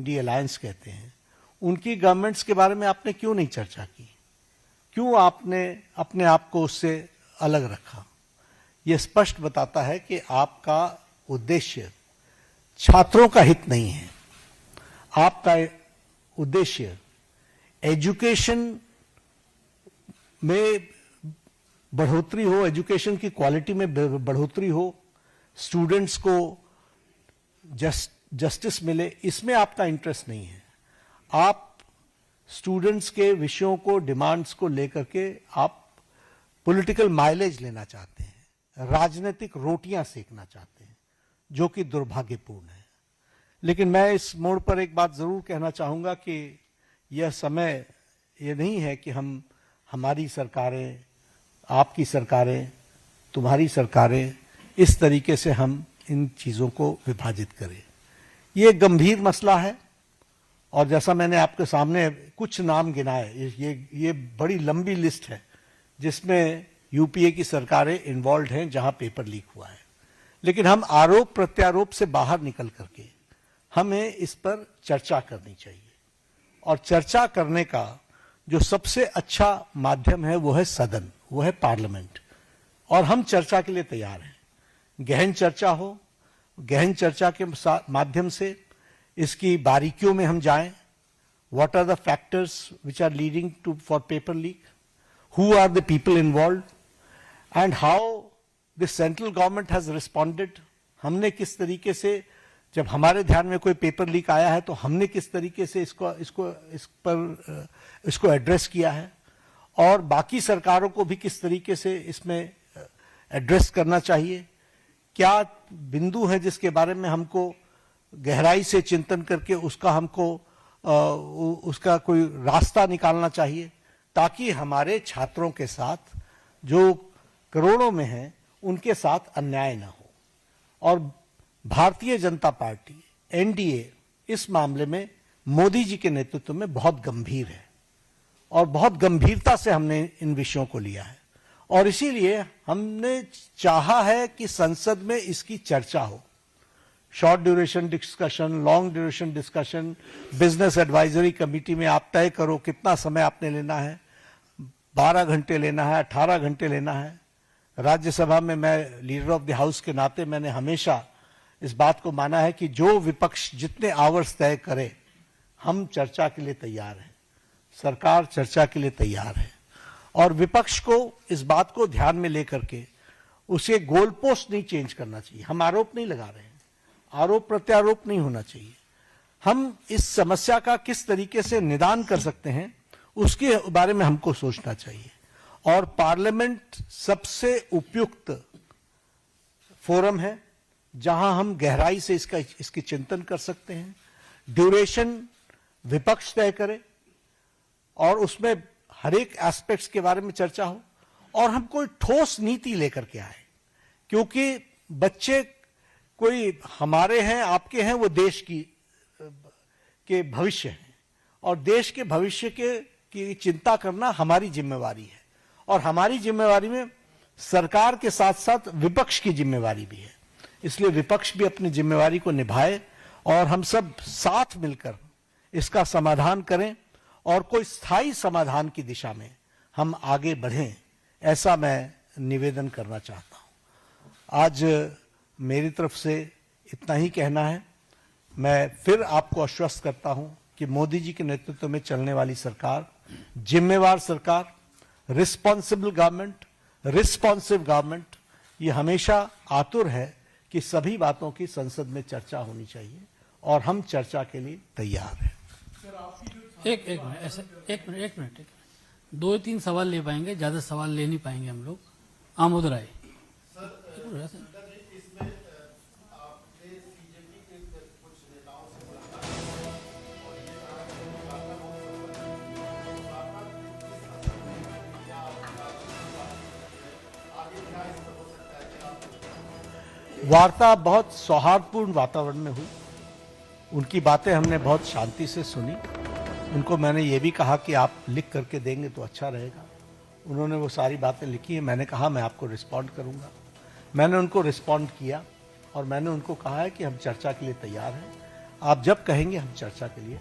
INDI alliance कहते हैं, उनकी गवर्नमेंट्स के बारे में आपने क्यों नहीं चर्चा की? क्यों आपने अपने आप को उससे अलग रखा? यह स्पष्ट बताता है कि आपका उद्देश्य छात्रों का हित नहीं है। आपका उद्देश्य एजुकेशन में बढ़ोतरी हो, एजुकेशन की क्वालिटी में बढ़ोतरी हो, स्टूडेंट्स को जस्टिस मिले, इसमें आपका इंटरेस्ट नहीं है। आप स्टूडेंट्स के विषयों को, डिमांड्स को लेकर के आप पॉलिटिकल माइलेज लेना चाहते हैं, राजनीतिक रोटियां सेकना चाहते हैं, जो कि दुर्भाग्यपूर्ण है। लेकिन मैं इस मोड़ पर एक बात जरूर कहना चाहूंगा कि यह समय ये नहीं है कि हमारी सरकारें, आपकी सरकारें, तुम्हारी सरकारें, इस तरीके से हम इन चीजों को विभाजित करें। ये एक गंभीर मसला है और जैसा मैंने आपके सामने कुछ नाम गिनाए, ये बड़ी लंबी लिस्ट है जिसमें यूपीए की सरकारें इन्वॉल्व हैं जहां पेपर लीक हुआ है। लेकिन हम आरोप प्रत्यारोप से बाहर निकल करके हमें इस पर चर्चा करनी चाहिए और चर्चा करने का जो सबसे अच्छा माध्यम है वो है सदन, वो है पार्लियामेंट। और हम चर्चा के लिए तैयार हैं। गहन चर्चा हो, गहन चर्चा के माध्यम से इसकी बारीकियों में हम जाएं। What are the factors which are leading to for paper leak, who are the people involve and how the central government has responded. हमने किस तरीके से, जब हमारे ध्यान में कोई पेपर लीक आया है तो हमने किस तरीके से इसको एड्रेस किया है और बाकी सरकारों को भी किस तरीके से इसमें एड्रेस करना चाहिए। क्या बिंदु है जिसके बारे में हमको गहराई से चिंतन करके उसका कोई रास्ता निकालना चाहिए, ताकि हमारे छात्रों के साथ जो करोड़ों में हैं उनके साथ अन्याय ना हो। और भारतीय जनता पार्टी, एनडीए, इस मामले में मोदी जी के नेतृत्व में बहुत गंभीर है और बहुत गंभीरता से हमने इन विषयों को लिया है और इसीलिए हमने चाहा है कि संसद में इसकी चर्चा हो। Short duration discussion, long duration discussion, business advisory committee में आप तय करो कितना समय आपने लेना है, 12 घंटे लेना है, 18 घंटे लेना है। राज्यसभा में मैं लीडर ऑफ द हाउस के नाते मैंने हमेशा इस बात को माना है कि जो विपक्ष जितने आवर्स तय करे, हम चर्चा के लिए तैयार हैं, सरकार चर्चा के लिए तैयार है। और विपक्ष को इस बात को ध्यान में लेकर के उसे गोल पोस्ट नहीं चेंज करना चाहिए। हम आरोप नहीं लगा रहे हैं, आरोप प्रत्यारोप नहीं होना चाहिए। हम इस समस्या का किस तरीके से निदान कर सकते हैं उसके बारे में हमको सोचना चाहिए और पार्लियामेंट सबसे उपयुक्त फोरम है जहां हम गहराई से इसकी चिंतन कर सकते हैं। ड्यूरेशन विपक्ष तय करे और उसमें हर एक एस्पेक्ट्स के बारे में चर्चा हो और हम कोई ठोस नीति लेकर के आए, क्योंकि बच्चे कोई हमारे हैं, आपके हैं, वो देश के भविष्य हैं और देश के भविष्य की चिंता करना हमारी जिम्मेवारी है और हमारी जिम्मेवारी में सरकार के साथ साथ विपक्ष की जिम्मेवारी भी है। इसलिए विपक्ष भी अपनी जिम्मेवारी को निभाए और हम सब साथ मिलकर इसका समाधान करें और कोई स्थायी समाधान की दिशा में हम आगे बढ़ें, ऐसा मैं निवेदन करना चाहता हूं। आज मेरी तरफ से इतना ही कहना है। मैं फिर आपको आश्वस्त करता हूं कि मोदी जी के नेतृत्व में चलने वाली सरकार जिम्मेवार सरकार, रिस्पॉन्सिबल गवर्नमेंट, रिस्पॉन्सिव गवर्नमेंट, ये हमेशा आतुर है कि सभी बातों की संसद में चर्चा होनी चाहिए और हम चर्चा के लिए तैयार हैं। एक मिनट 2-3 सवाल ले पाएंगे, ज्यादा सवाल ले नहीं पाएंगे हम लोग। आमोद राय। वार्ता बहुत सौहार्दपूर्ण वातावरण में हुई। उनकी बातें हमने बहुत शांति से सुनी। उनको मैंने ये भी कहा कि आप लिख करके देंगे तो अच्छा रहेगा। उन्होंने वो सारी बातें लिखी हैं। मैंने कहा मैं आपको रिस्पॉन्ड करूंगा। मैंने उनको रिस्पॉन्ड किया और मैंने उनको कहा है कि हम चर्चा के लिए तैयार हैं। आप जब कहेंगे हम चर्चा के लिए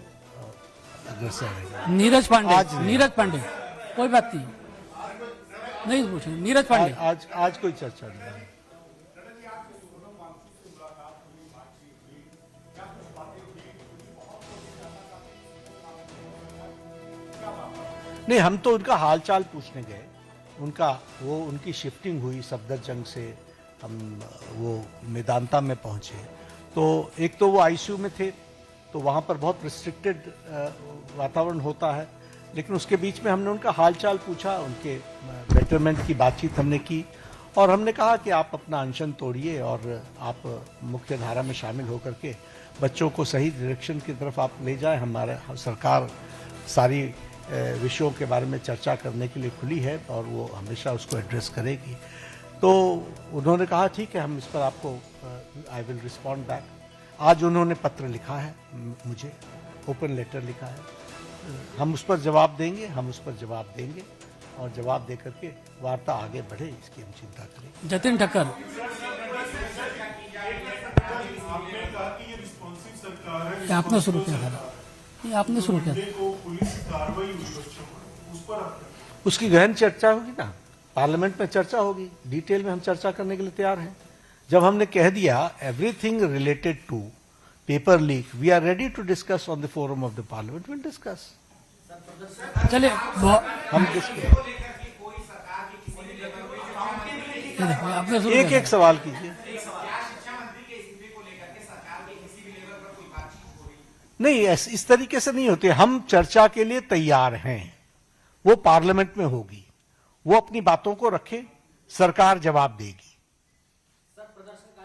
अग्रसर रहेंगे। नीरज पांडे, आज नहीं। नीरज पांडे, कोई बात नहीं, नहीं पूछेंगे। नीरज पांडे, आज कोई चर्चा नहीं है। नहीं, हम तो उनका हालचाल पूछने गए। उनकी शिफ्टिंग हुई सफदरजंग से, हम वो मेदांता में पहुंचे। तो एक तो वो आईसीयू में थे, तो वहाँ पर बहुत रिस्ट्रिक्टेड वातावरण होता है, लेकिन उसके बीच में हमने उनका हालचाल पूछा, उनके बेटरमेंट की बातचीत हमने की, और हमने कहा कि आप अपना अनशन तोड़िए और आप मुख्य धारा में शामिल होकर के बच्चों को सही डायरेक्शन की तरफ आप ले जाएं। हमारा सरकार सारी विषयों के बारे में चर्चा करने के लिए खुली है और वो हमेशा उसको एड्रेस करेगी। तो उन्होंने कहा ठीक है, हम इस पर आपको आई विल रिस्पॉन्ड बैक। आज उन्होंने पत्र लिखा है मुझे, ओपन लेटर लिखा है, हम उस पर जवाब देंगे और जवाब दे करके वार्ता आगे बढ़े, इसकी हम चिंता करें। जतिन ठक्कर, आपने शुरू किया था, ये आपने शुरू किया था। उसकी गहन चर्चा होगी ना, पार्लियामेंट में चर्चा होगी, डिटेल में हम चर्चा करने के लिए तैयार हैं। जब हमने कह दिया everything related to paper leak, we are ready to discuss on the forum of the parliament, will discuss. चलिए, हम आपने एक एक सवाल कीजिए। नहीं, इस तरीके से नहीं होते। हम चर्चा के लिए तैयार हैं, वो पार्लियामेंट में होगी, वो अपनी बातों को रखे, सरकार जवाब देगी।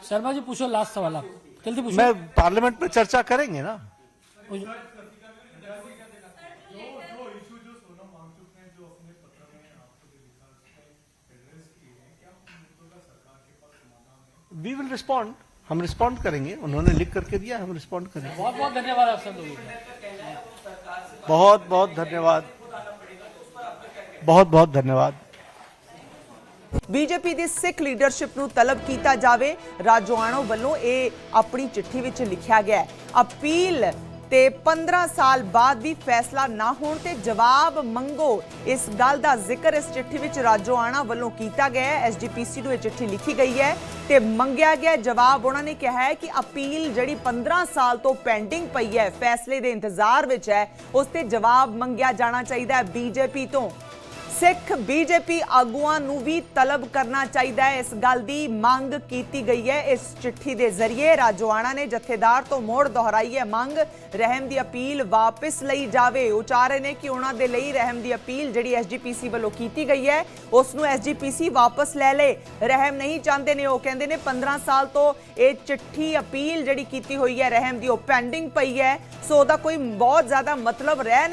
शर्मा जी पूछो, लास्ट सवाल आप जल्दी पूछो। मैं पार्लियामेंट में चर्चा करेंगे ना। वी विल रिस्पॉन्ड, हम रिस्पॉन्ड करेंगे। उन्होंने लिख करके दिया, हम रिस्पॉन्ड करेंगे। बहुत बहुत धन्यवाद आप सब लोगों का। बहुत बहुत धन्यवाद, बहुत बहुत धन्यवाद। बीजेपी ਦੀ ਸਿੱਖ ਲੀਡਰਸ਼ਿਪ ਨੂੰ ਤਲਬ ਕੀਤਾ ਜਾਵੇ। ਰਾਜੋਆਣਾ ਵੱਲੋਂ ਇਹ ਆਪਣੀ ਚਿੱਠੀ ਵਿੱਚ ਲਿਖਿਆ ਗਿਆ ਹੈ। ਅਪੀਲ ਤੇ 15 ਸਾਲ ਬਾਅਦ ਵੀ ਫੈਸਲਾ ਨਾ ਹੋਣ ਤੇ ਜਵਾਬ ਮੰਗੋ, ਇਸ ਗੱਲ ਦਾ ਜ਼ਿਕਰ ਇਸ ਚਿੱਠੀ ਵਿੱਚ ਰਾਜੋਆਣਾ ਵੱਲੋਂ ਕੀਤਾ ਗਿਆ ਹੈ। ਐਸਜੀਪੀਸੀ ਨੂੰ ਇਹ ਚਿੱਠੀ ਲਿਖੀ ਗਈ ਹੈ ਤੇ ਮੰਗਿਆ ਗਿਆ ਜਵਾਬ। ਉਹਨਾਂ ਨੇ ਕਿਹਾ ਹੈ ਕਿ ਅਪੀਲ ਜਿਹੜੀ 15 ਸਾਲ ਤੋਂ ਪੈਂਡਿੰਗ ਪਈ ਹੈ, ਫੈਸਲੇ ਦੇ ਇੰਤਜ਼ਾਰ ਵਿੱਚ ਹੈ, ਉਸ ਤੇ ਜਵਾਬ ਮੰਗਿਆ ਜਾਣਾ ਚਾਹੀਦਾ ਹੈ ਬੀਜੇਪੀ ਤੋਂ। सिख बीजेपी आगुआं नूं भी तलब करना चाहिए, इस गल की मंग की गई है। इस चिट्ठी के जरिए राजोआणा ने जथेदार तो मोड़ दोहराई है मंग, रहम की अपील वापस लई जावे। वो चाह रहे हैं कि उन्होंने दे लई रहम की अपील जी एसजीपीसी वालों की गई है उसनूं एसजीपीसी वापस लै ले। रहम नहीं चाहते ने, वो कहते हैं 15 साल तो ये चिट्ठी अपील जी की हुई है रहम की, वो पेंडिंग पई है, सो उसका कोई बहुत ज़्यादा मतलब रह